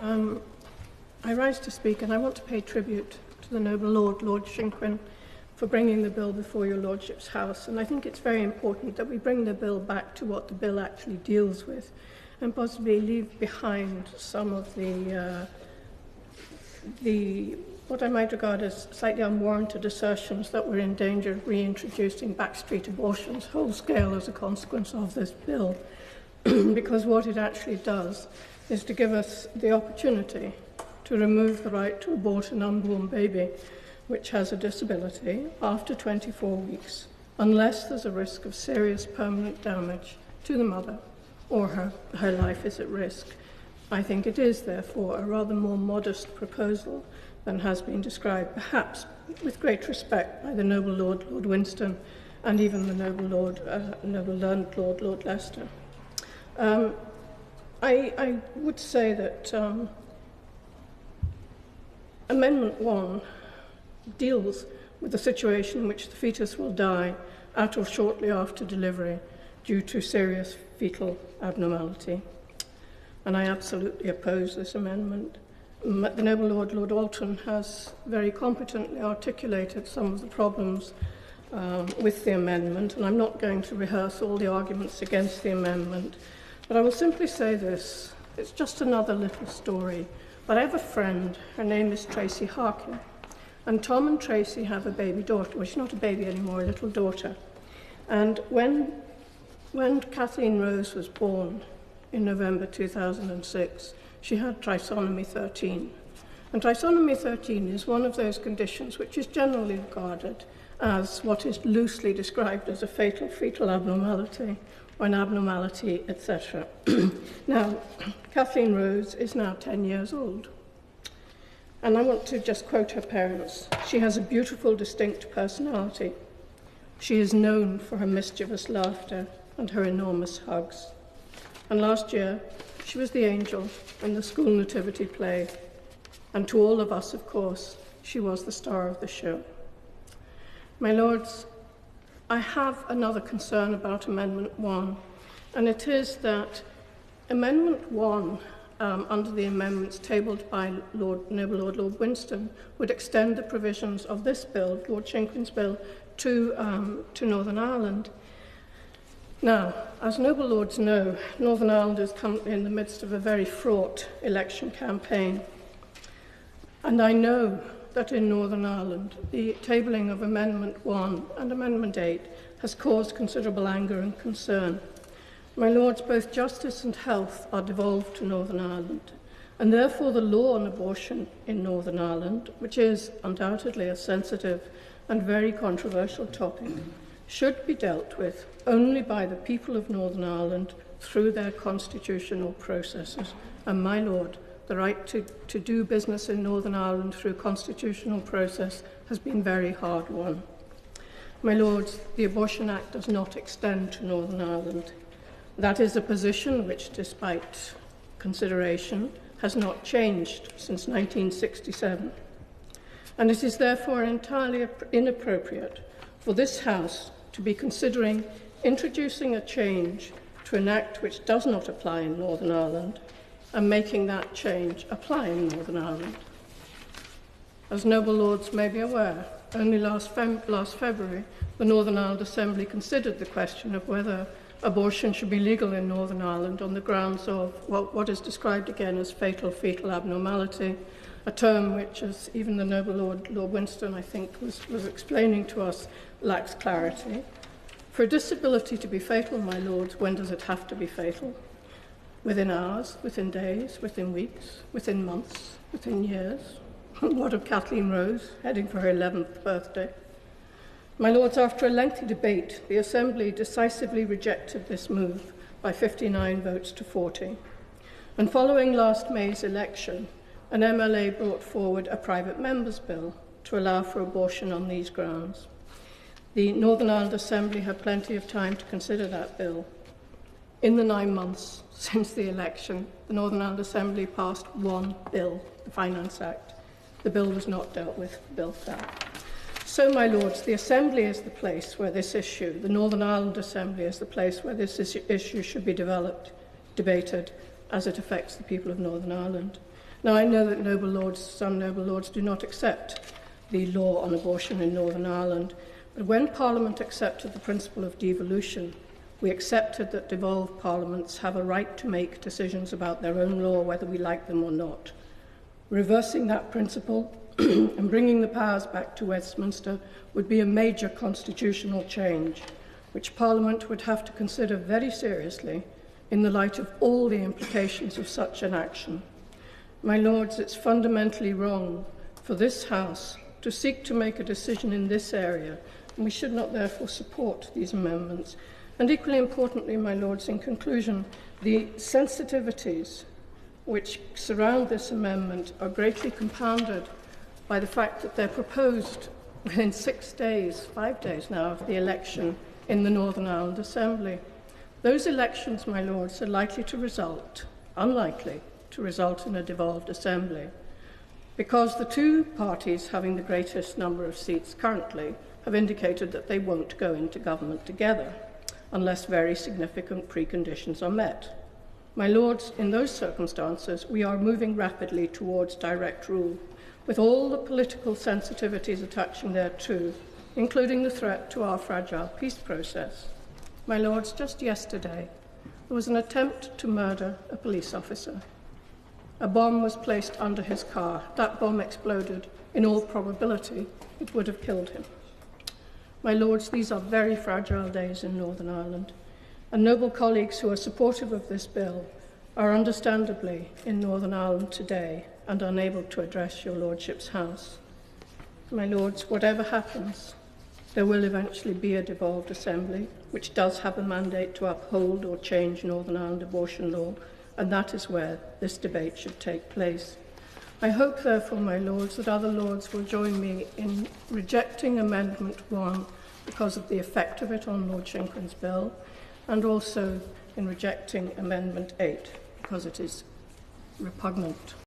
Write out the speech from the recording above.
I rise to speak, and I want to pay tribute to the noble Lord Shinquin, for bringing the bill before your Lordship's House. And I think it's very important that we bring the bill back to what the bill actually deals with, and possibly leave behind some of the what I might regard as slightly unwarranted assertions that we're in danger of reintroducing backstreet abortions whole scale as a consequence of this bill. Because what it actually does is to give us the opportunity to remove the right to abort an unborn baby which has a disability after 24 weeks, unless there's a risk of serious permanent damage to the mother or her life is at risk. I think it is, therefore, a rather more modest proposal than has been described, perhaps with great respect, by the noble Lord Winston, and even the noble learned Lord Leicester. I would say that Amendment 1 deals with the situation in which the fetus will die at or shortly after delivery due to serious fetal abnormality. And I absolutely oppose this amendment. The noble Lord Alton has very competently articulated some of the problems with the amendment, and I'm not going to rehearse all the arguments against the amendment, but I will simply say this. It's just another little story. But I have a friend, her name is Tracy Harkin, and Tom and Tracy have a baby daughter. Well, she's not a baby anymore, a little daughter. And when Kathleen Rose was born in November 2006, she had trisomy 13. And trisomy 13 is one of those conditions which is generally regarded as what is loosely described as a fatal fetal abnormality, or an abnormality, etc. Now, Kathleen Rose is now 10 years old. And I want to just quote her parents. She has a beautiful, distinct personality. She is known for her mischievous laughter and her enormous hugs. And last year, she was the angel in the school nativity play. And to all of us, of course, she was the star of the show. My lords, I have another concern about Amendment 1, and it is that Amendment 1, under the amendments tabled by noble Lord Winston, would extend the provisions of this bill, Lord Shinquin's bill, to Northern Ireland. Now, as noble lords know, Northern Ireland is currently in the midst of a very fraught election campaign. And I know that in Northern Ireland, the tabling of Amendment 1 and Amendment 8 has caused considerable anger and concern. My lords, both justice and health are devolved to Northern Ireland, and therefore the law on abortion in Northern Ireland, which is undoubtedly a sensitive and very controversial topic, should be dealt with only by the people of Northern Ireland through their constitutional processes. And my lord, the right to do business in Northern Ireland through constitutional process has been very hard won. My lords, the Abortion Act does not extend to Northern Ireland. That is a position which, despite consideration, has not changed since 1967. And it is therefore entirely inappropriate for this House to be considering introducing a change to an act which does not apply in Northern Ireland and making that change apply in Northern Ireland. As noble lords may be aware, only last February, the Northern Ireland Assembly considered the question of whether abortion should be legal in Northern Ireland on the grounds of what is described again as fatal fetal abnormality, a term which, as even the noble Lord Winston, I think, was explaining to us, lacks clarity. For a disability to be fatal, my lords, when does it have to be fatal? Within hours, within days, within weeks, within months, within years? What of Kathleen Rose, heading for her 11th birthday? My lords, after a lengthy debate, the Assembly decisively rejected this move by 59 votes to 40. And following last May's election, an MLA brought forward a private member's bill to allow for abortion on these grounds. The Northern Ireland Assembly had plenty of time to consider that bill. In the 9 months since the election, the Northern Ireland Assembly passed one bill, the Finance Act. The bill was not dealt with, Bill fell. So, my lords, the Assembly is the place where this issue, the Northern Ireland Assembly is the place where this issue should be debated, as it affects the people of Northern Ireland. Now, I know that some noble lords do not accept the law on abortion in Northern Ireland, but when Parliament accepted the principle of devolution, we accepted that devolved parliaments have a right to make decisions about their own law, whether we like them or not. Reversing that principle and bringing the powers back to Westminster would be a major constitutional change, which Parliament would have to consider very seriously in the light of all the implications of such an action. My Lords, it's fundamentally wrong for this House to seek to make a decision in this area, and we should not therefore support these amendments. And equally importantly, my Lords, in conclusion, the sensitivities which surround this amendment are greatly compounded by the fact that they're proposed within 6 days, 5 days now, of the election in the Northern Ireland Assembly. Those elections, my Lords, are unlikely to result in a devolved assembly, because the two parties having the greatest number of seats currently have indicated that they won't go into government together unless very significant preconditions are met. My Lords, in those circumstances, we are moving rapidly towards direct rule, with all the political sensitivities attaching thereto, including the threat to our fragile peace process. My Lords, just yesterday, there was an attempt to murder a police officer. A bomb was placed under his car. That bomb exploded. In all probability, it would have killed him. My Lords, these are very fragile days in Northern Ireland, and noble colleagues who are supportive of this bill are understandably in Northern Ireland today and unable to address your Lordship's House. My Lords, whatever happens, there will eventually be a devolved assembly which does have a mandate to uphold or change Northern Ireland abortion law, and that is where this debate should take place. I hope, therefore, my Lords, that other Lords will join me in rejecting Amendment 1 because of the effect of it on Lord Shinken's bill, and also in rejecting Amendment 8 because it is repugnant